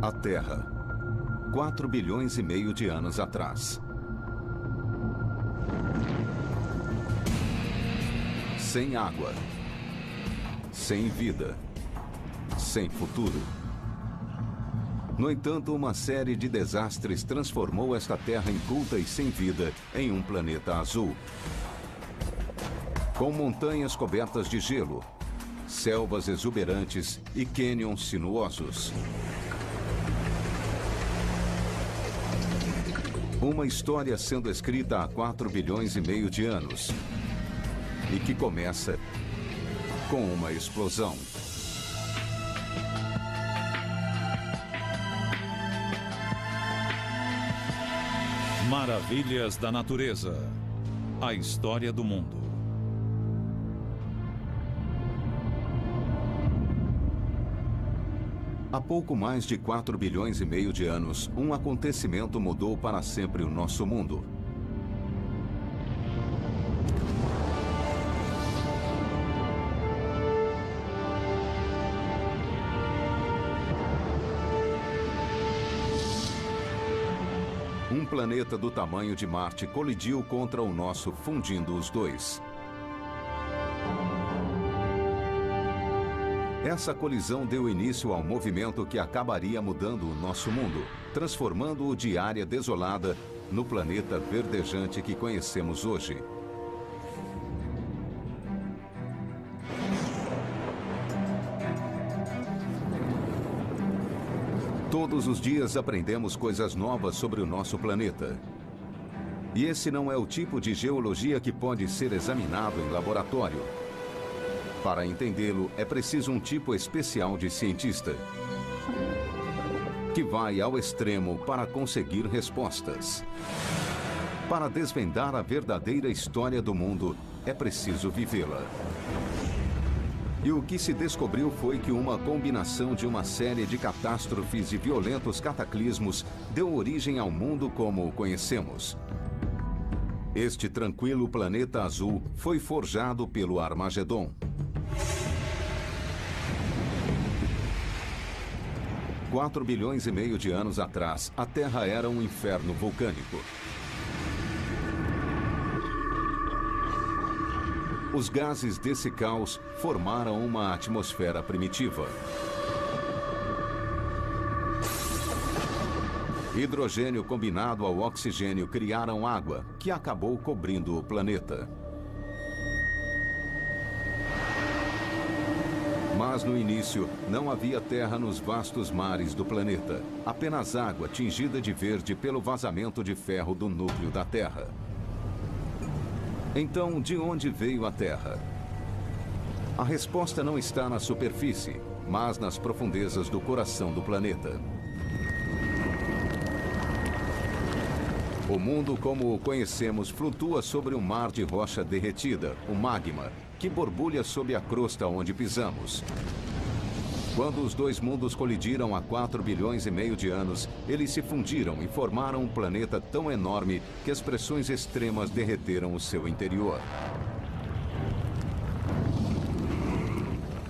A Terra, 4 bilhões e meio de anos atrás. Sem água, sem vida, sem futuro. No entanto, uma série de desastres transformou esta Terra inculta e sem vida em um planeta azul. Com montanhas cobertas de gelo, selvas exuberantes e cânions sinuosos. Uma história sendo escrita há 4 bilhões e meio de anos. E que começa com uma explosão. Maravilhas da natureza. A história do mundo. Há pouco mais de 4 bilhões e meio de anos, um acontecimento mudou para sempre o nosso mundo. Um planeta do tamanho de Marte colidiu contra o nosso, fundindo os dois. Essa colisão deu início ao movimento que acabaria mudando o nosso mundo, transformando-o de área desolada no planeta verdejante que conhecemos hoje. Todos os dias aprendemos coisas novas sobre o nosso planeta. E esse não é o tipo de geologia que pode ser examinado em laboratório. Para entendê-lo, é preciso um tipo especial de cientista, que vai ao extremo para conseguir respostas. Para desvendar a verdadeira história do mundo, é preciso vivê-la. E o que se descobriu foi que uma combinação de uma série de catástrofes e violentos cataclismos deu origem ao mundo como o conhecemos. Este tranquilo planeta azul foi forjado pelo Armagedon. 4 bilhões e meio de anos atrás, a Terra era um inferno vulcânico. Os gases desse caos formaram uma atmosfera primitiva. Hidrogênio combinado ao oxigênio criaram água, que acabou cobrindo o planeta. Mas no início, não havia terra nos vastos mares do planeta. Apenas água tingida de verde pelo vazamento de ferro do núcleo da Terra. Então, de onde veio a Terra? A resposta não está na superfície, mas nas profundezas do coração do planeta. O mundo como o conhecemos flutua sobre um mar de rocha derretida, o magma, que borbulha sob a crosta onde pisamos. Quando os dois mundos colidiram há 4 bilhões e meio de anos, eles se fundiram e formaram um planeta tão enorme que as pressões extremas derreteram o seu interior.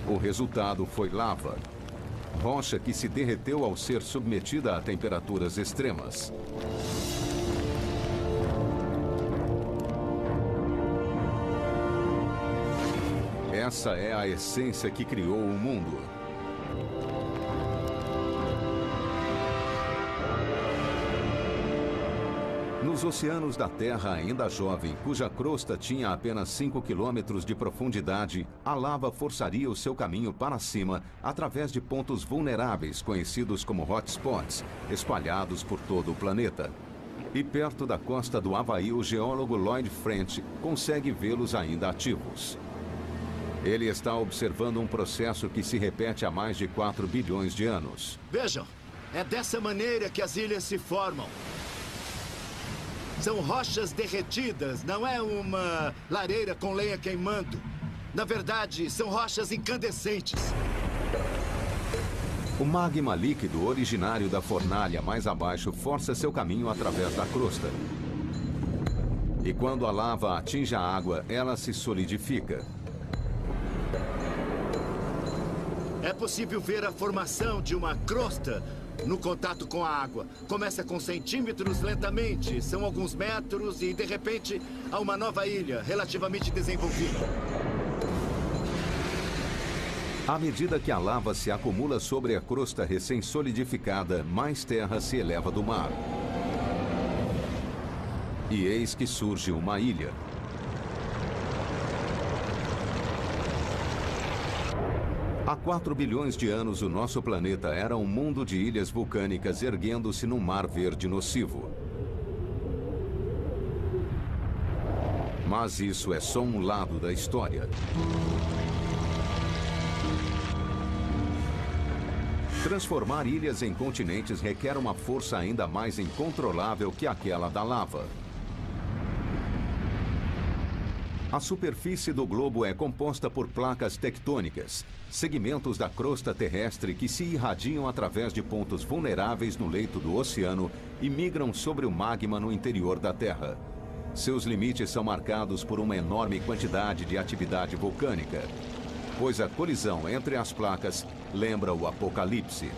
O resultado foi lava, rocha que se derreteu ao ser submetida a temperaturas extremas. Essa é a essência que criou o mundo. Nos oceanos da Terra ainda jovem, cuja crosta tinha apenas 5 quilômetros de profundidade, a lava forçaria o seu caminho para cima através de pontos vulneráveis conhecidos como hotspots, espalhados por todo o planeta. E perto da costa do Havaí, o geólogo Lloyd French consegue vê-los ainda ativos. Ele está observando um processo que se repete há mais de 4 bilhões de anos. Vejam, é dessa maneira que as ilhas se formam. São rochas derretidas, não é uma lareira com lenha queimando. Na verdade, são rochas incandescentes. O magma líquido originário da fornalha mais abaixo força seu caminho através da crosta. E quando a lava atinge a água, ela se solidifica. É possível ver a formação de uma crosta no contato com a água. Começa com centímetros lentamente, são alguns metros e, de repente, há uma nova ilha relativamente desenvolvida. À medida que a lava se acumula sobre a crosta recém-solidificada, mais terra se eleva do mar. E eis que surge uma ilha. Há 4 bilhões de anos, o nosso planeta era um mundo de ilhas vulcânicas erguendo-se num mar verde nocivo. Mas isso é só um lado da história. Transformar ilhas em continentes requer uma força ainda mais incontrolável que aquela da lava. A superfície do globo é composta por placas tectônicas, segmentos da crosta terrestre que se irradiam através de pontos vulneráveis no leito do oceano e migram sobre o magma no interior da Terra. Seus limites são marcados por uma enorme quantidade de atividade vulcânica, pois a colisão entre as placas lembra o apocalipse.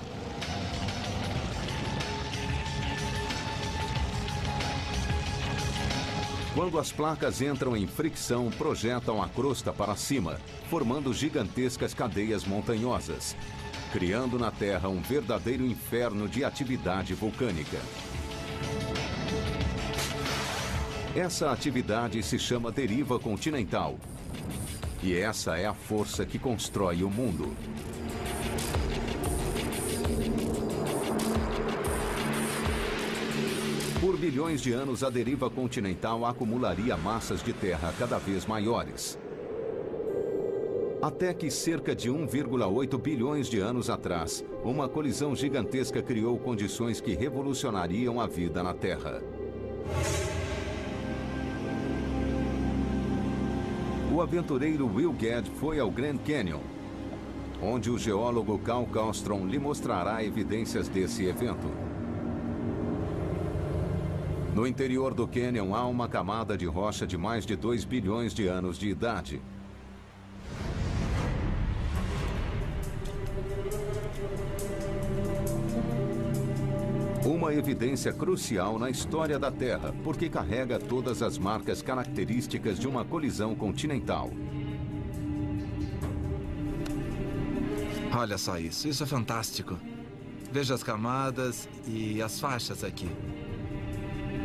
Quando as placas entram em fricção, projetam a crosta para cima, formando gigantescas cadeias montanhosas, criando na Terra um verdadeiro inferno de atividade vulcânica. Essa atividade se chama deriva continental. E essa é a força que constrói o mundo. Por bilhões de anos, a deriva continental acumularia massas de terra cada vez maiores. Até que cerca de 1,8 bilhões de anos atrás, uma colisão gigantesca criou condições que revolucionariam a vida na Terra. O aventureiro Will Gadd foi ao Grand Canyon, onde o geólogo Carl Carlstrom lhe mostrará evidências desse evento. No interior do cânion há uma camada de rocha de mais de 2 bilhões de anos de idade. Uma evidência crucial na história da Terra, porque carrega todas as marcas características de uma colisão continental. Olha só isso, isso é fantástico. Veja as camadas e as faixas aqui.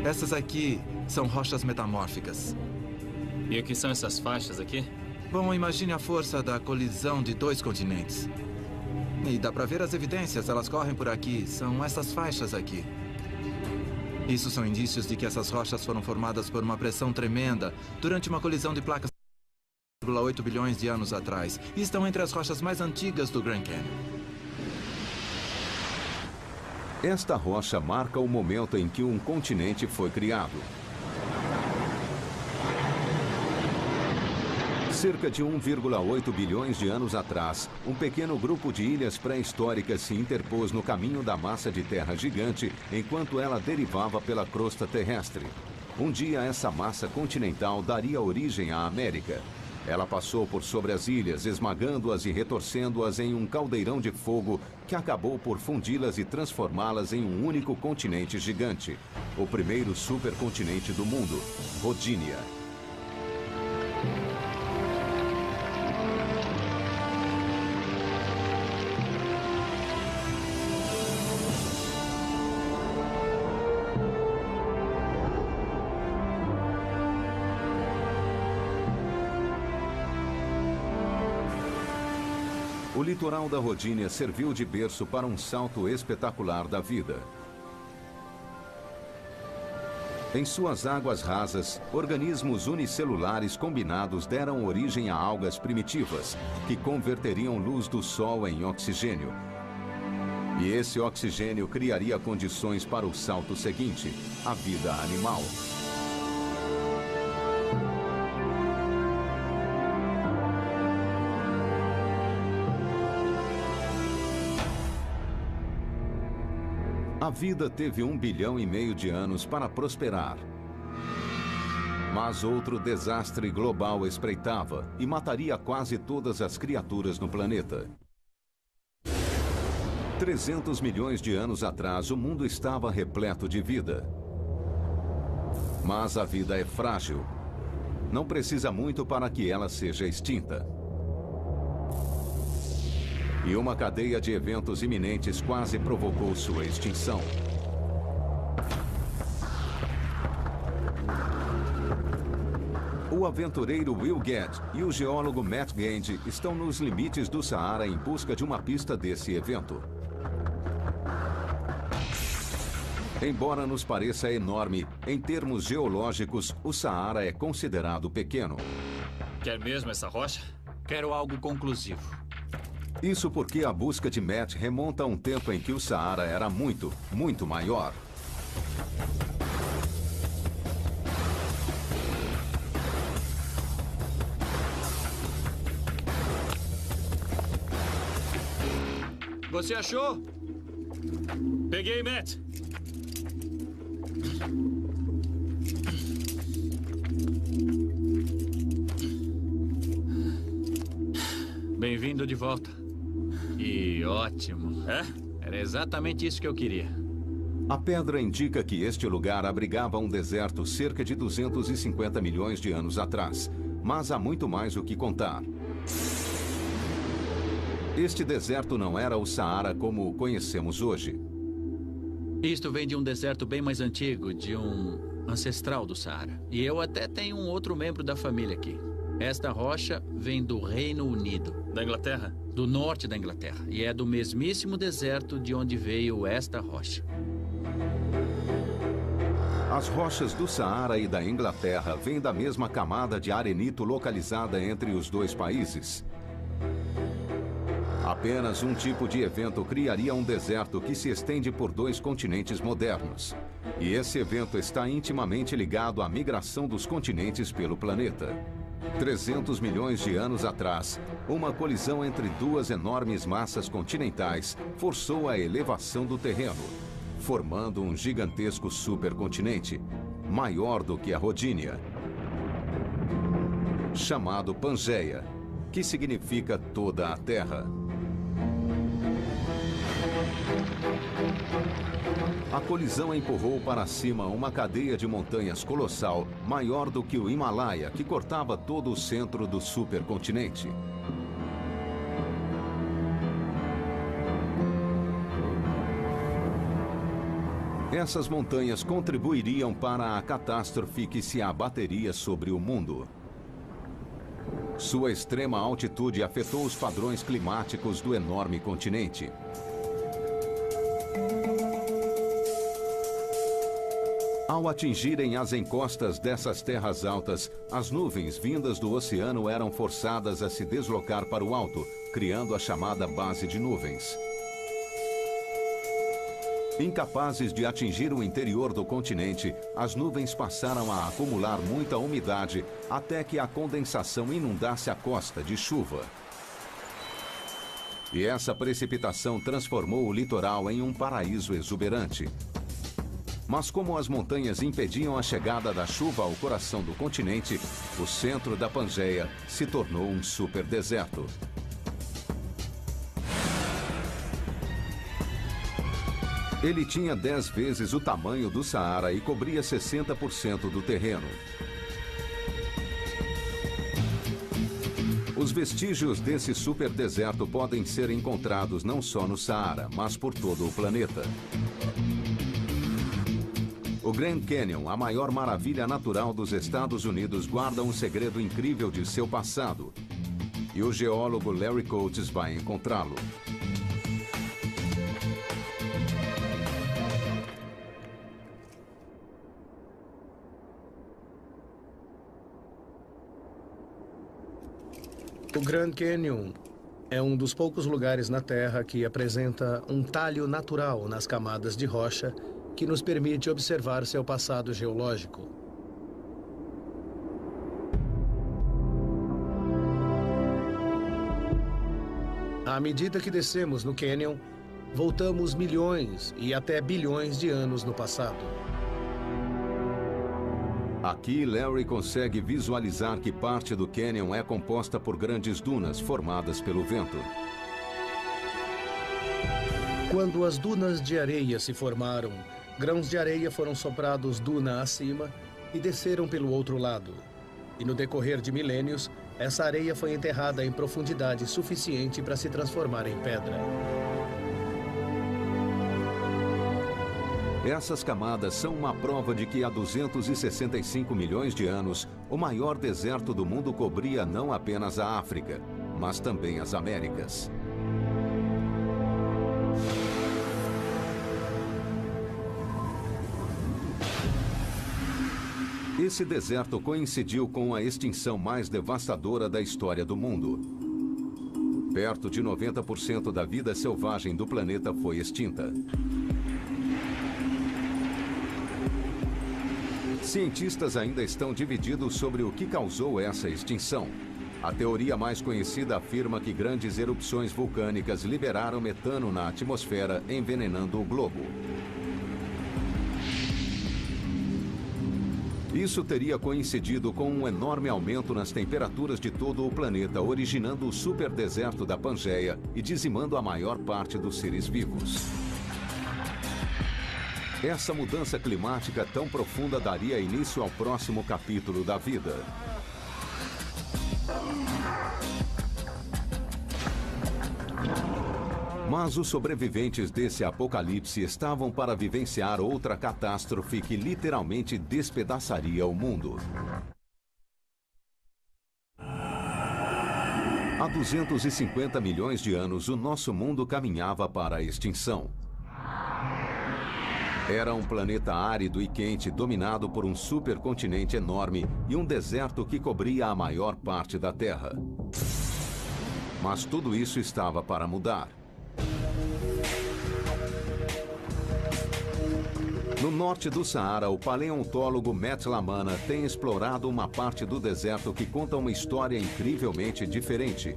Essas aqui são rochas metamórficas. E o que são essas faixas aqui? Bom, imagine a força da colisão de 2 continentes. E dá para ver as evidências, elas correm por aqui. São essas faixas aqui. Isso são indícios de que essas rochas foram formadas por uma pressão tremenda durante uma colisão de placas 1,8 bilhões de anos atrás. E estão entre as rochas mais antigas do Grand Canyon. Esta rocha marca o momento em que um continente foi criado. Cerca de 1,8 bilhões de anos atrás, um pequeno grupo de ilhas pré-históricas se interpôs no caminho da massa de terra gigante enquanto ela derivava pela crosta terrestre. Um dia, essa massa continental daria origem à América. Ela passou por sobre as ilhas, esmagando-as e retorcendo-as em um caldeirão de fogo que acabou por fundi-las e transformá-las em um único continente gigante. O primeiro supercontinente do mundo, Rodínia. O litoral da Rodínia serviu de berço para um salto espetacular da vida. Em suas águas rasas, organismos unicelulares combinados deram origem a algas primitivas, que converteriam luz do sol em oxigênio. E esse oxigênio criaria condições para o salto seguinte, a vida animal. A vida teve 1,5 bilhão de anos para prosperar. Mas outro desastre global espreitava e mataria quase todas as criaturas no planeta. 300 milhões de anos atrás, o mundo estava repleto de vida. Mas a vida é frágil. Não precisa muito para que ela seja extinta. E uma cadeia de eventos iminentes quase provocou sua extinção. O aventureiro Will Gadd e o geólogo Matt Gand estão nos limites do Saara em busca de uma pista desse evento. Embora nos pareça enorme, em termos geológicos, o Saara é considerado pequeno. Quer mesmo essa rocha? Quero algo conclusivo. Isso porque a busca de Matt remonta a um tempo em que o Saara era muito, muito maior. Você achou? Peguei, Matt. Bem-vindo de volta. E ótimo. É? Era exatamente isso que eu queria. A pedra indica que este lugar abrigava um deserto cerca de 250 milhões de anos atrás. Mas há muito mais o que contar. Este deserto não era o Saara como o conhecemos hoje. Isto vem de um deserto bem mais antigo, de um ancestral do Saara. E eu até tenho um outro membro da família aqui. Esta rocha vem do Reino Unido. Da Inglaterra? Do norte da Inglaterra. E é do mesmíssimo deserto de onde veio esta rocha. As rochas do Saara e da Inglaterra vêm da mesma camada de arenito localizada entre os dois países. Apenas um tipo de evento criaria um deserto que se estende por dois continentes modernos. E esse evento está intimamente ligado à migração dos continentes pelo planeta. 300 milhões de anos atrás, uma colisão entre duas enormes massas continentais forçou a elevação do terreno, formando um gigantesco supercontinente, maior do que a Rodínia, chamado Pangeia, que significa toda a Terra. A colisão empurrou para cima uma cadeia de montanhas colossal, maior do que o Himalaia, que cortava todo o centro do supercontinente. Essas montanhas contribuiriam para a catástrofe que se abateria sobre o mundo. Sua extrema altitude afetou os padrões climáticos do enorme continente. Ao atingirem as encostas dessas terras altas, as nuvens vindas do oceano eram forçadas a se deslocar para o alto, criando a chamada base de nuvens. Incapazes de atingir o interior do continente, as nuvens passaram a acumular muita umidade até que a condensação inundasse a costa de chuva. E essa precipitação transformou o litoral em um paraíso exuberante. Mas como as montanhas impediam a chegada da chuva ao coração do continente, o centro da Pangeia se tornou um superdeserto. Ele tinha 10 vezes o tamanho do Saara e cobria 60% do terreno. Os vestígios desse superdeserto podem ser encontrados não só no Saara, mas por todo o planeta. O Grand Canyon, a maior maravilha natural dos Estados Unidos, guarda um segredo incrível de seu passado. E o geólogo Larry Coates vai encontrá-lo. O Grand Canyon é um dos poucos lugares na Terra que apresenta um talho natural nas camadas de rocha que nos permite observar seu passado geológico. À medida que descemos no Canyon, voltamos milhões e até bilhões de anos no passado. Aqui, Larry consegue visualizar que parte do Canyon é composta por grandes dunas formadas pelo vento. Quando as dunas de areia se formaram, grãos de areia foram soprados duna acima e desceram pelo outro lado. E no decorrer de milênios, essa areia foi enterrada em profundidade suficiente para se transformar em pedra. Essas camadas são uma prova de que há 265 milhões de anos, o maior deserto do mundo cobria não apenas a África, mas também as Américas. Esse deserto coincidiu com a extinção mais devastadora da história do mundo. Perto de 90% da vida selvagem do planeta foi extinta. Cientistas ainda estão divididos sobre o que causou essa extinção. A teoria mais conhecida afirma que grandes erupções vulcânicas liberaram metano na atmosfera, envenenando o globo. Isso teria coincidido com um enorme aumento nas temperaturas de todo o planeta, originando o superdeserto da Pangeia e dizimando a maior parte dos seres vivos. Essa mudança climática tão profunda daria início ao próximo capítulo da vida. Mas os sobreviventes desse apocalipse estavam para vivenciar outra catástrofe que literalmente despedaçaria o mundo. Há 250 milhões de anos, o nosso mundo caminhava para a extinção. Era um planeta árido e quente, dominado por um supercontinente enorme e um deserto que cobria a maior parte da Terra. Mas tudo isso estava para mudar. No norte do Saara, o paleontólogo Matt Lamana tem explorado uma parte do deserto que conta uma história incrivelmente diferente.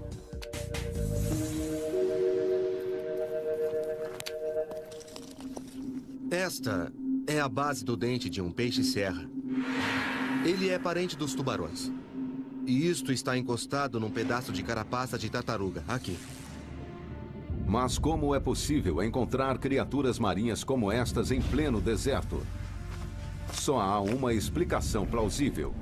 Esta é a base do dente de um peixe-serra. Ele é parente dos tubarões. E isto está encostado num pedaço de carapaça de tartaruga, aqui. Mas como é possível encontrar criaturas marinhas como estas em pleno deserto? Só há uma explicação plausível.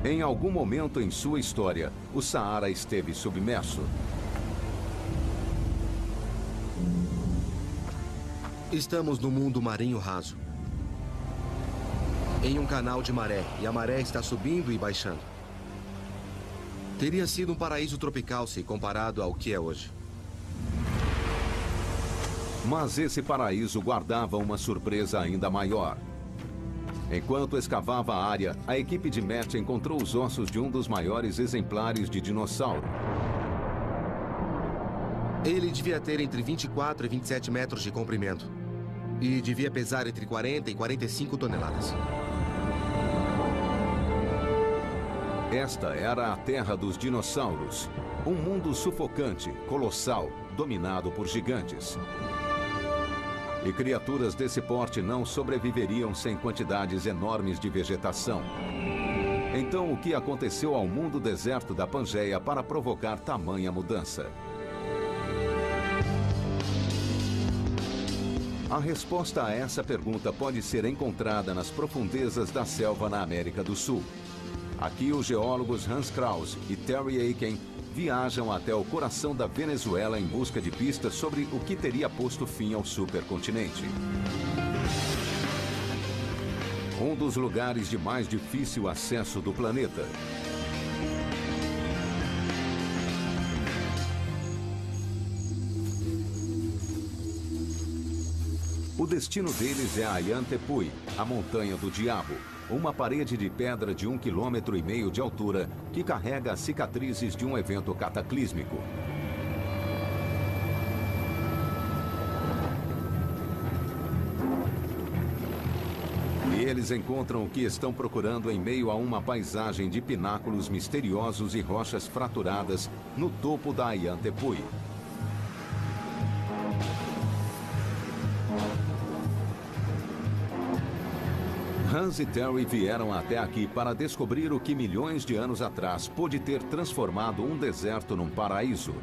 Em algum momento em sua história, o Saara esteve submerso. Estamos no mundo marinho raso. Em um canal de maré, e a maré está subindo e baixando. Teria sido um paraíso tropical se comparado ao que é hoje. Mas esse paraíso guardava uma surpresa ainda maior. Enquanto escavava a área, a equipe de Matt encontrou os ossos de um dos maiores exemplares de dinossauro. Ele devia ter entre 24 e 27 metros de comprimento. E devia pesar entre 40 e 45 toneladas. Esta era a terra dos dinossauros. Um mundo sufocante, colossal, dominado por gigantes. E criaturas desse porte não sobreviveriam sem quantidades enormes de vegetação. Então, o que aconteceu ao mundo deserto da Pangeia para provocar tamanha mudança? A resposta a essa pergunta pode ser encontrada nas profundezas da selva na América do Sul. Aqui, os geólogos Hans Kraus e Terry Aiken viajam até o coração da Venezuela em busca de pistas sobre o que teria posto fim ao supercontinente. Um dos lugares de mais difícil acesso do planeta. O destino deles é a Ayantepui, a Montanha do Diabo, uma parede de pedra de 1,5 km de altura que carrega as cicatrizes de um evento cataclísmico. E eles encontram o que estão procurando em meio a uma paisagem de pináculos misteriosos e rochas fraturadas no topo da Ayantepui. Hans e Terry vieram até aqui para descobrir o que milhões de anos atrás pôde ter transformado um deserto num paraíso.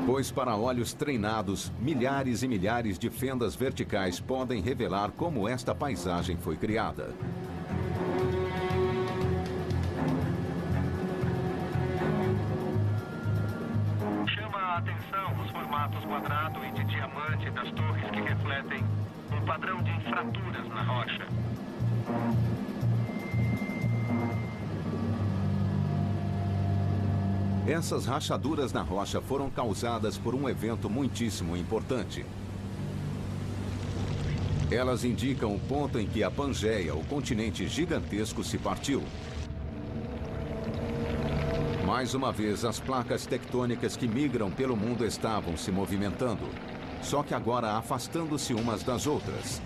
Pois para olhos treinados, milhares e milhares de fendas verticais podem revelar como esta paisagem foi criada. Chama a atenção os formatos quadrado e de diamante das torres que refletem um padrão de fraturas na rocha. Essas rachaduras na rocha foram causadas por um evento muitíssimo importante. Elas indicam o ponto em que a Pangeia, o continente gigantesco, se partiu. Mais uma vez, as placas tectônicas que migram pelo mundo estavam se movimentando, só que agora afastando-se umas das outras.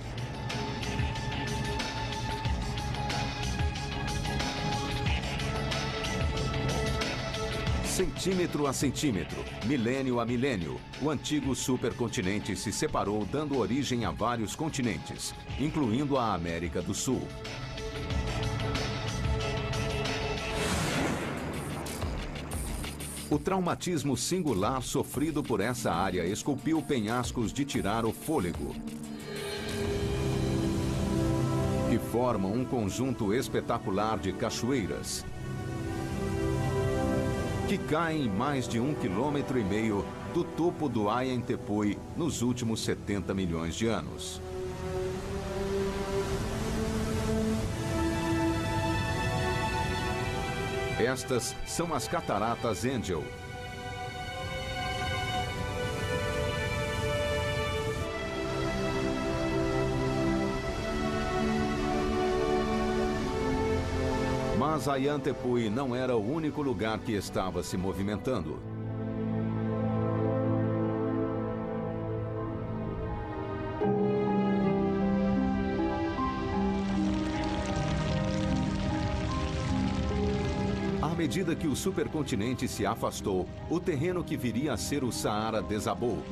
Centímetro a centímetro, milênio a milênio, o antigo supercontinente se separou, dando origem a vários continentes, incluindo a América do Sul. O traumatismo singular sofrido por essa área esculpiu penhascos de tirar o fôlego, que formam um conjunto espetacular de cachoeiras, que caem mais de 1,5 km do topo do Ayia Tepui nos últimos 70 milhões de anos. Estas são as Cataratas Angel. Mas Ayia Tepui não era o único lugar que estava se movimentando. À medida que o supercontinente se afastou, o terreno que viria a ser o Saara desabou.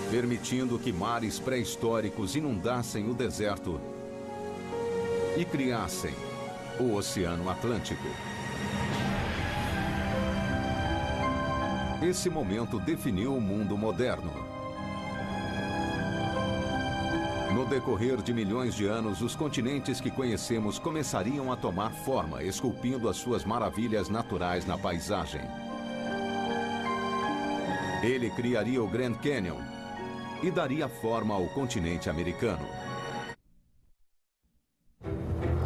Permitindo que mares pré-históricos inundassem o deserto e criassem o Oceano Atlântico. Esse momento definiu o mundo moderno. No decorrer de milhões de anos, os continentes que conhecemos começariam a tomar forma, esculpindo as suas maravilhas naturais na paisagem. Ele criaria o Grand Canyon e daria forma ao continente americano.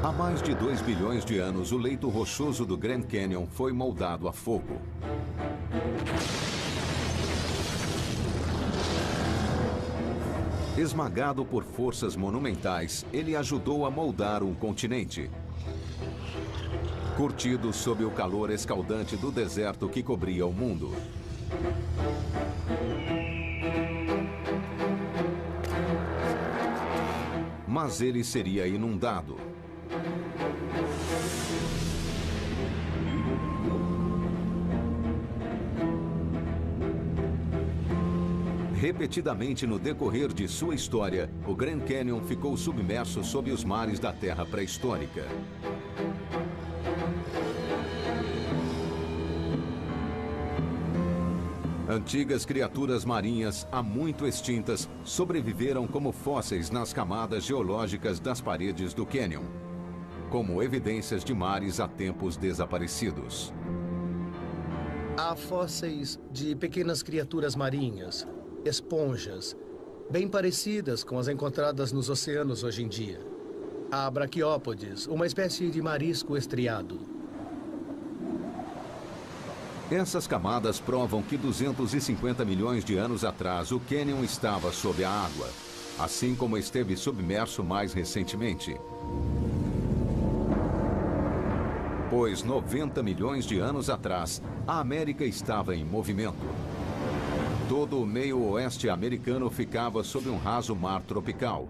Há mais de 2 bilhões de anos, o leito rochoso do Grand Canyon foi moldado a fogo. Esmagado por forças monumentais, ele ajudou a moldar um continente. Curtido sob o calor escaldante do deserto que cobria o mundo. Mas ele seria inundado. Repetidamente no decorrer de sua história, o Grand Canyon ficou submerso sob os mares da Terra pré-histórica. Antigas criaturas marinhas, há muito extintas, sobreviveram como fósseis nas camadas geológicas das paredes do cânion, como evidências de mares há tempos desaparecidos. Há fósseis de pequenas criaturas marinhas, esponjas, bem parecidas com as encontradas nos oceanos hoje em dia. Há braquiópodes, uma espécie de marisco estriado. Essas camadas provam que 250 milhões de anos atrás o cânion estava sob a água, assim como esteve submerso mais recentemente. Pois 90 milhões de anos atrás, a América estava em movimento. Todo o meio oeste americano ficava sob um raso mar tropical.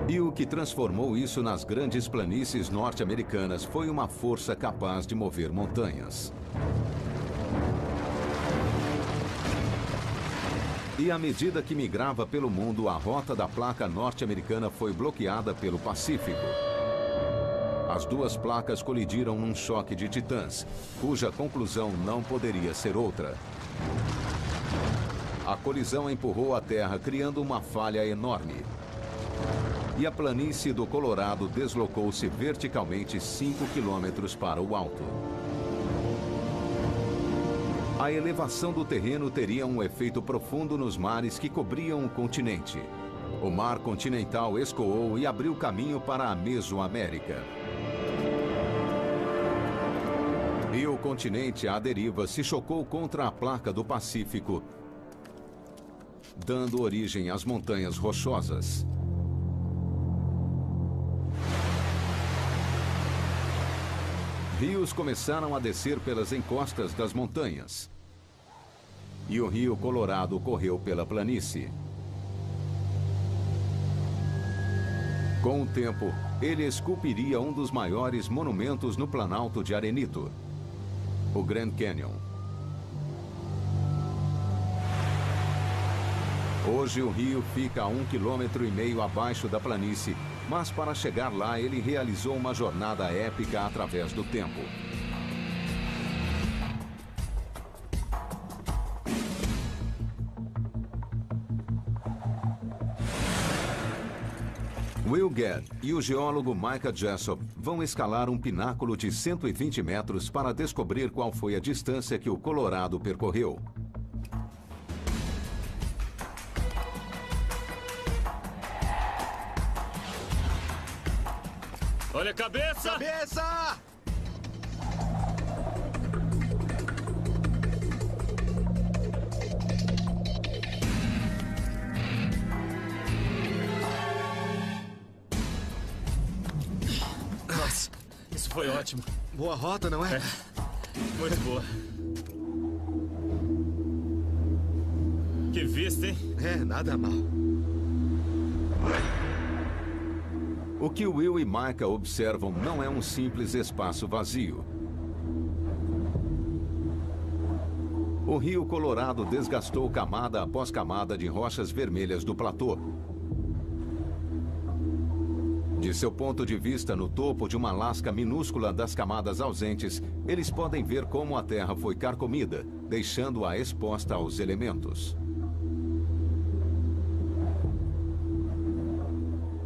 E o que transformou isso nas grandes planícies norte-americanas foi uma força capaz de mover montanhas. E à medida que migrava pelo mundo, a rota da placa norte-americana foi bloqueada pelo Pacífico. As duas placas colidiram num choque de titãs, cuja conclusão não poderia ser outra. A colisão empurrou a Terra, criando uma falha enorme. E a planície do Colorado deslocou-se verticalmente 5 quilômetros para o alto. A elevação do terreno teria um efeito profundo nos mares que cobriam o continente. O mar continental escoou e abriu caminho para a Mesoamérica. E o continente à deriva se chocou contra a placa do Pacífico, dando origem às montanhas rochosas. Rios começaram a descer pelas encostas das montanhas. E o rio Colorado correu pela planície. Com o tempo, ele esculpiria um dos maiores monumentos no Planalto de Arenito, o Grand Canyon. Hoje o rio fica a 1,5 km abaixo da planície, mas para chegar lá ele realizou uma jornada épica através do tempo. Will Gadd e o geólogo Micah Jessop vão escalar um pináculo de 120 metros para descobrir qual foi a distância que o Colorado percorreu. Olha a cabeça! Cabeça! Nossa, isso foi ótimo. Boa rota, não é? Muito boa. Que vista, hein? É, nada mal. O que Will e Micah observam não é um simples espaço vazio. O rio Colorado desgastou camada após camada de rochas vermelhas do platô. De seu ponto de vista, no topo de uma lasca minúscula das camadas ausentes, eles podem ver como a Terra foi carcomida, deixando-a exposta aos elementos.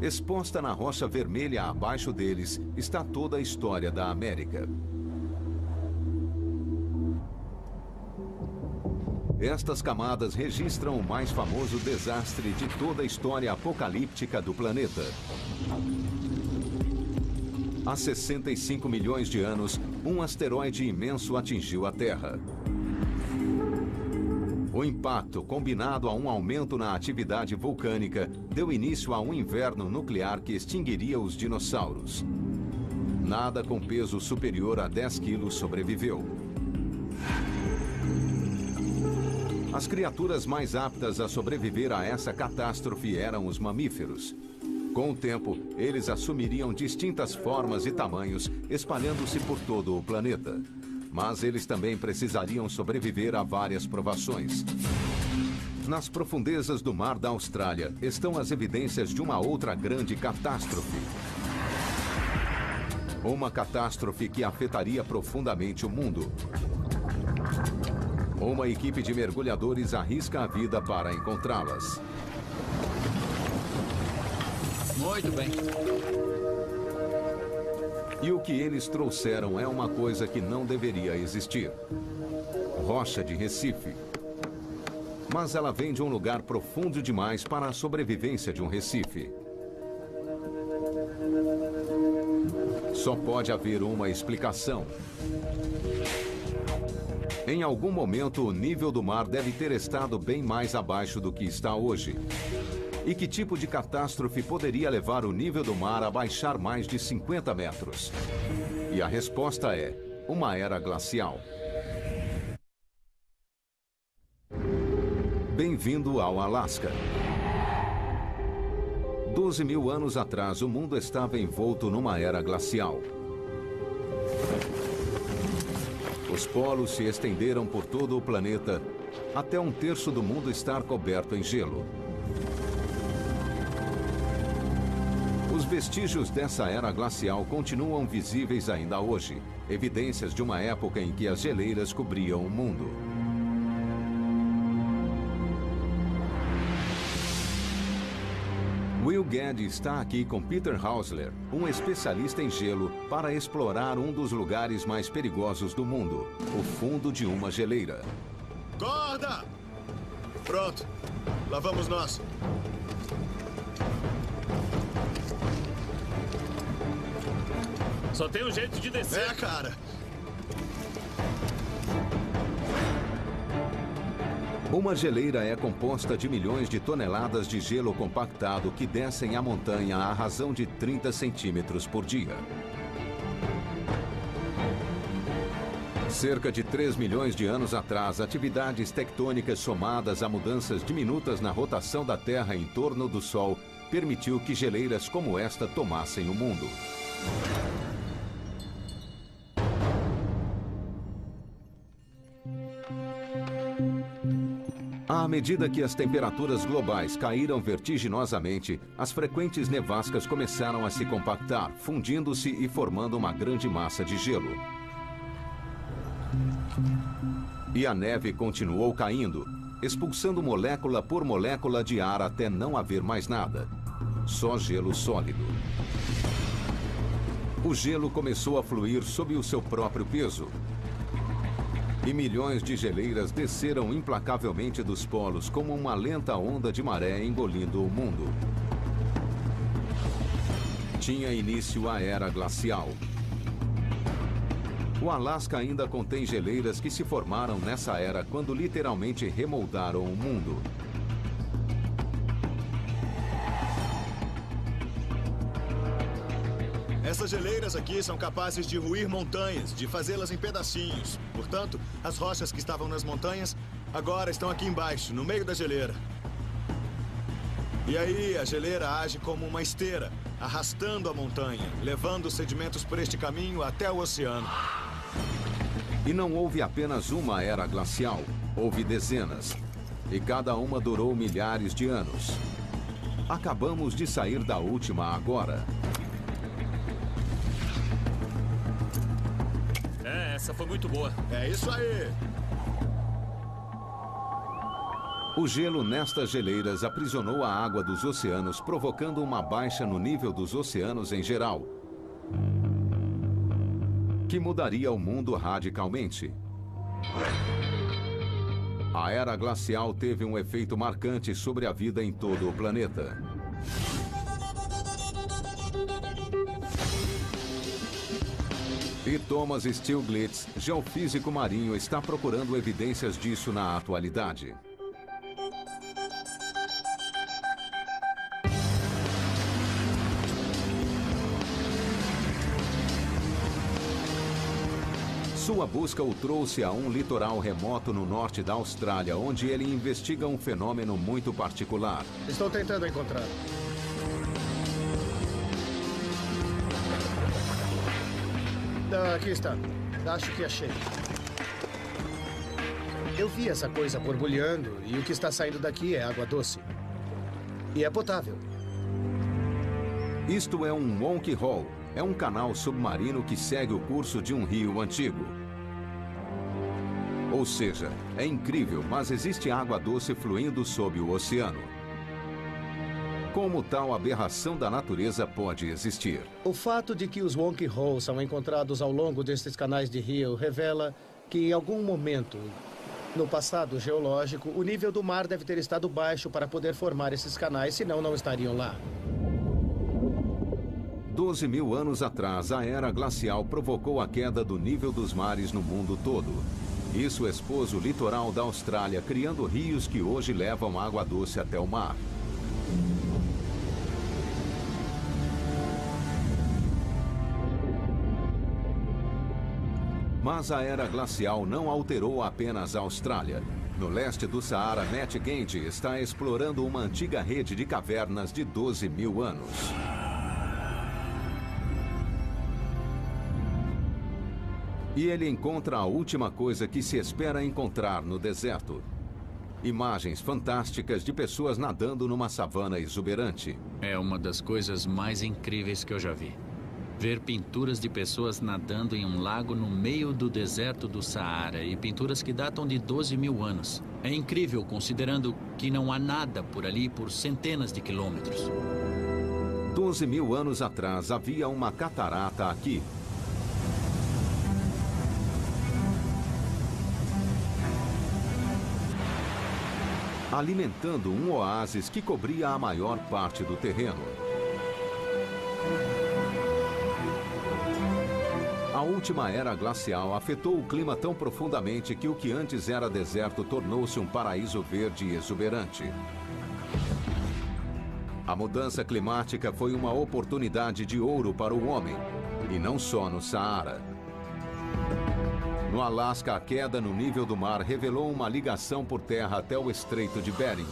Exposta na rocha vermelha abaixo deles está toda a história da América. Estas camadas registram o mais famoso desastre de toda a história apocalíptica do planeta. Há 65 milhões de anos, um asteroide imenso atingiu a Terra. O impacto, combinado a um aumento na atividade vulcânica, deu início a um inverno nuclear que extinguiria os dinossauros. Nada com peso superior a 10 quilos sobreviveu. As criaturas mais aptas a sobreviver a essa catástrofe eram os mamíferos. Com o tempo, eles assumiriam distintas formas e tamanhos, espalhando-se por todo o planeta. Mas eles também precisariam sobreviver a várias provações. Nas profundezas do mar da Austrália estão as evidências de uma outra grande catástrofe. Uma catástrofe que afetaria profundamente o mundo. Uma equipe de mergulhadores arrisca a vida para encontrá-las. Muito bem. E o que eles trouxeram é uma coisa que não deveria existir. Rocha de Recife. Mas ela vem de um lugar profundo demais para a sobrevivência de um Recife. Só pode haver uma explicação. Em algum momento, o nível do mar deve ter estado bem mais abaixo do que está hoje. E que tipo de catástrofe poderia levar o nível do mar a baixar mais de 50 metros? E a resposta é uma era glacial. Bem-vindo ao Alasca. 12 mil anos atrás, o mundo estava envolto numa era glacial. Os polos se estenderam por todo o planeta, até um terço do mundo estar coberto em gelo. Os vestígios dessa era glacial continuam visíveis ainda hoje, evidências de uma época em que as geleiras cobriam o mundo. Will Gadd está aqui com Peter Hausler, um especialista em gelo, para explorar um dos lugares mais perigosos do mundo, o fundo de uma geleira. Corda! Pronto. Lá vamos nós. Só tem um jeito de descer. Cara. Uma geleira é composta de milhões de toneladas de gelo compactado que descem a montanha à razão de 30 centímetros por dia. Cerca de 3 milhões de anos atrás, atividades tectônicas somadas a mudanças diminutas na rotação da Terra em torno do Sol permitiu que geleiras como esta tomassem o mundo. À medida que as temperaturas globais caíram vertiginosamente, as frequentes nevascas começaram a se compactar, fundindo-se e formando uma grande massa de gelo. E a neve continuou caindo, expulsando molécula por molécula de ar até não haver mais nada. Só gelo sólido. O gelo começou a fluir sob o seu próprio peso. E milhões de geleiras desceram implacavelmente dos polos como uma lenta onda de maré engolindo o mundo. Tinha início a Era Glacial. O Alasca ainda contém geleiras que se formaram nessa era quando literalmente remoldaram o mundo. Essas geleiras aqui são capazes de ruir montanhas, de fazê-las em pedacinhos. Portanto, as rochas que estavam nas montanhas agora estão aqui embaixo, no meio da geleira. E aí a geleira age como uma esteira, arrastando a montanha, levando os sedimentos por este caminho até o oceano. E não houve apenas uma era glacial, houve dezenas. E cada uma durou milhares de anos. Acabamos de sair da última agora. Essa foi muito boa. É isso aí! O gelo nestas geleiras aprisionou a água dos oceanos, provocando uma baixa no nível dos oceanos em geral, que mudaria o mundo radicalmente. A era glacial teve um efeito marcante sobre a vida em todo o planeta. E Thomas Stiglitz, geofísico marinho, está procurando evidências disso na atualidade. Sua busca o trouxe a um litoral remoto no norte da Austrália, onde ele investiga um fenômeno muito particular. Estou tentando encontrar. Aqui está. Acho que achei. Eu vi essa coisa borbulhando e o que está saindo daqui é água doce. E é potável. Isto é um Wonky Hole. É um canal submarino que segue o curso de um rio antigo. Ou seja, é incrível, mas existe água doce fluindo sob o oceano. Como tal aberração da natureza pode existir? O fato de que os Wonky Holes são encontrados ao longo destes canais de rio revela que em algum momento, no passado geológico, o nível do mar deve ter estado baixo para poder formar esses canais, senão não estariam lá. 12 mil anos atrás, a era glacial provocou a queda do nível dos mares no mundo todo. Isso expôs o litoral da Austrália, criando rios que hoje levam água doce até o mar. Mas a era glacial não alterou apenas a Austrália. No leste do Saara, Matt Gage está explorando uma antiga rede de cavernas de 12 mil anos. E ele encontra a última coisa que se espera encontrar no deserto. Imagens fantásticas de pessoas nadando numa savana exuberante. É uma das coisas mais incríveis que eu já vi. Ver pinturas de pessoas nadando em um lago no meio do deserto do Saara e pinturas que datam de 12.000 anos. É incrível considerando que não há nada por ali por centenas de quilômetros. 12.000 anos atrás havia uma catarata aqui. Alimentando um oásis que cobria a maior parte do terreno. A última era glacial afetou o clima tão profundamente que o que antes era deserto tornou-se um paraíso verde e exuberante. A mudança climática foi uma oportunidade de ouro para o homem, e não só no Saara. No Alasca, a queda no nível do mar revelou uma ligação por terra até o Estreito de Bering,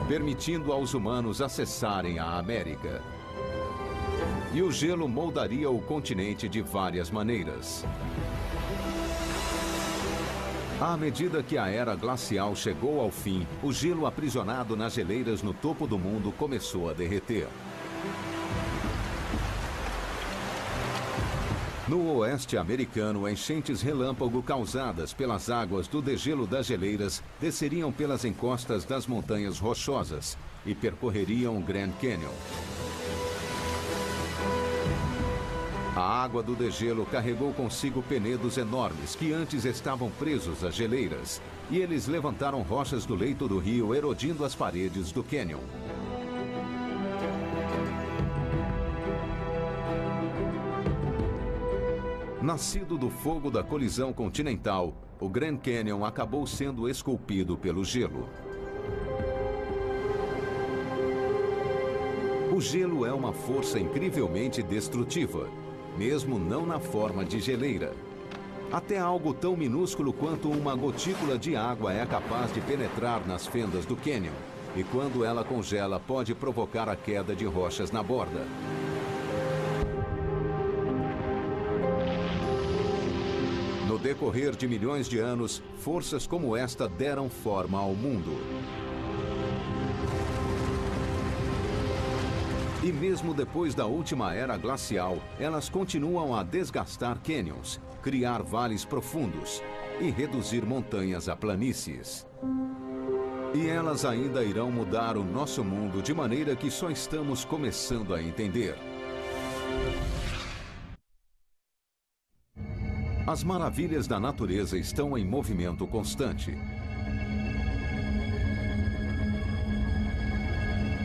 permitindo aos humanos acessarem a América. E o gelo moldaria o continente de várias maneiras. À medida que a era glacial chegou ao fim, o gelo aprisionado nas geleiras no topo do mundo começou a derreter. No oeste americano, enchentes relâmpago causadas pelas águas do degelo das geleiras desceriam pelas encostas das montanhas rochosas e percorreriam o Grand Canyon. A água do degelo carregou consigo penedos enormes que antes estavam presos às geleiras, e eles levantaram rochas do leito do rio, erodindo as paredes do cânion. Nascido do fogo da colisão continental, o Grand Canyon acabou sendo esculpido pelo gelo. O gelo é uma força incrivelmente destrutiva, mesmo não na forma de geleira. Até algo tão minúsculo quanto uma gotícula de água é capaz de penetrar nas fendas do cânion, e quando ela congela, pode provocar a queda de rochas na borda. No decorrer de milhões de anos, forças como esta deram forma ao mundo. E mesmo depois da última era glacial, elas continuam a desgastar cânions, criar vales profundos e reduzir montanhas a planícies. E elas ainda irão mudar o nosso mundo de maneira que só estamos começando a entender. As maravilhas da natureza estão em movimento constante.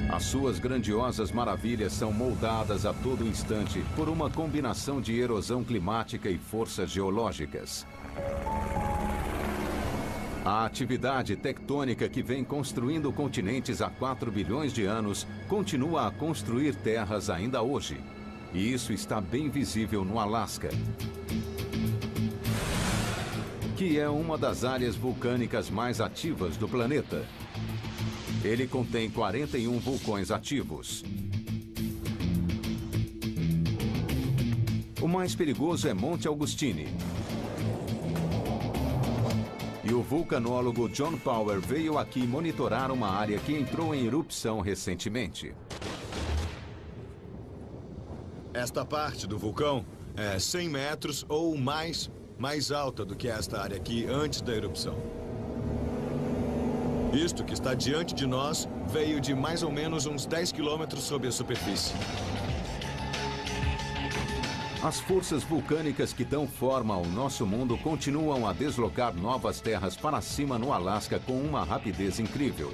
As suas grandiosas maravilhas são moldadas a todo instante por uma combinação de erosão climática e forças geológicas. A atividade tectônica que vem construindo continentes há 4 bilhões de anos continua a construir terras ainda hoje. E isso está bem visível no Alasca, que é uma das áreas vulcânicas mais ativas do planeta. Ele contém 41 vulcões ativos. O mais perigoso é Monte Augustine. E o vulcanólogo John Power veio aqui monitorar uma área que entrou em erupção recentemente. Esta parte do vulcão é 100 metros ou mais alta do que esta área aqui antes da erupção. Isto que está diante de nós veio de mais ou menos uns 10 quilômetros sob a superfície. As forças vulcânicas que dão forma ao nosso mundo continuam a deslocar novas terras para cima no Alasca com uma rapidez incrível.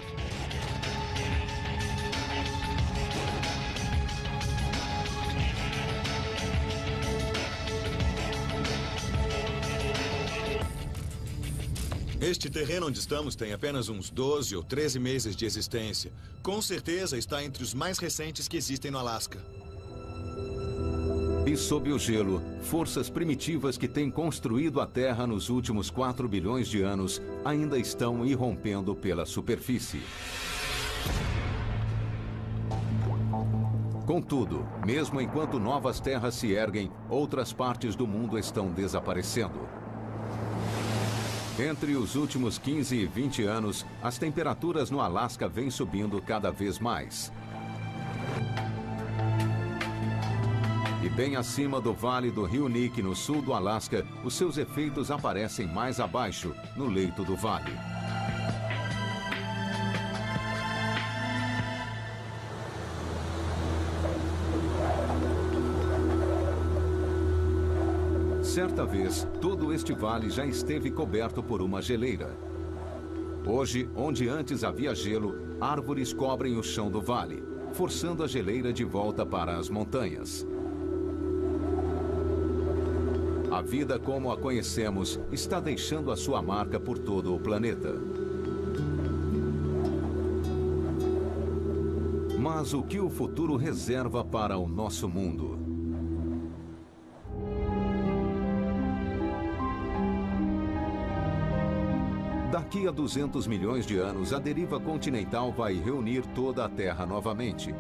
Este terreno onde estamos tem apenas uns 12 ou 13 meses de existência. Com certeza está entre os mais recentes que existem no Alasca. E sob o gelo, forças primitivas que têm construído a Terra nos últimos 4 bilhões de anos ainda estão irrompendo pela superfície. Contudo, mesmo enquanto novas terras se erguem, outras partes do mundo estão desaparecendo. Entre os últimos 15 e 20 anos, as temperaturas no Alasca vêm subindo cada vez mais. E bem acima do vale do Rio Nique, no sul do Alasca, os seus efeitos aparecem mais abaixo, no leito do vale. Certa vez, todo este vale já esteve coberto por uma geleira. Hoje, onde antes havia gelo, árvores cobrem o chão do vale, forçando a geleira de volta para as montanhas. A vida como a conhecemos está deixando a sua marca por todo o planeta. Mas o que o futuro reserva para o nosso mundo? Daqui a 200 milhões de anos, a deriva continental vai reunir toda a Terra novamente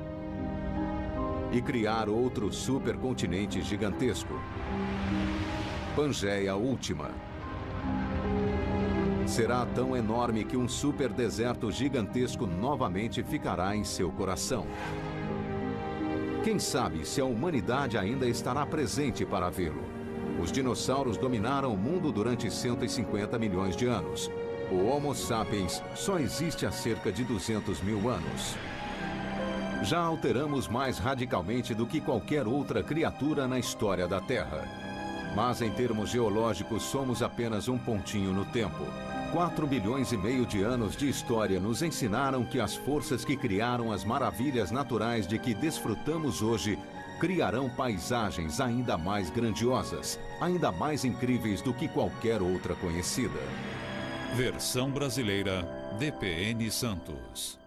e criar outro supercontinente gigantesco. Pangeia Última. Será tão enorme que um superdeserto gigantesco novamente ficará em seu coração. Quem sabe se a humanidade ainda estará presente para vê-lo? Os dinossauros dominaram o mundo durante 150 milhões de anos. O Homo sapiens só existe há cerca de 200 mil anos. Já alteramos mais radicalmente do que qualquer outra criatura na história da Terra. Mas em termos geológicos somos apenas um pontinho no tempo. 4 bilhões e meio de anos de história nos ensinaram que as forças que criaram as maravilhas naturais de que desfrutamos hoje criarão paisagens ainda mais grandiosas, ainda mais incríveis do que qualquer outra conhecida. Versão brasileira, DPN Santos.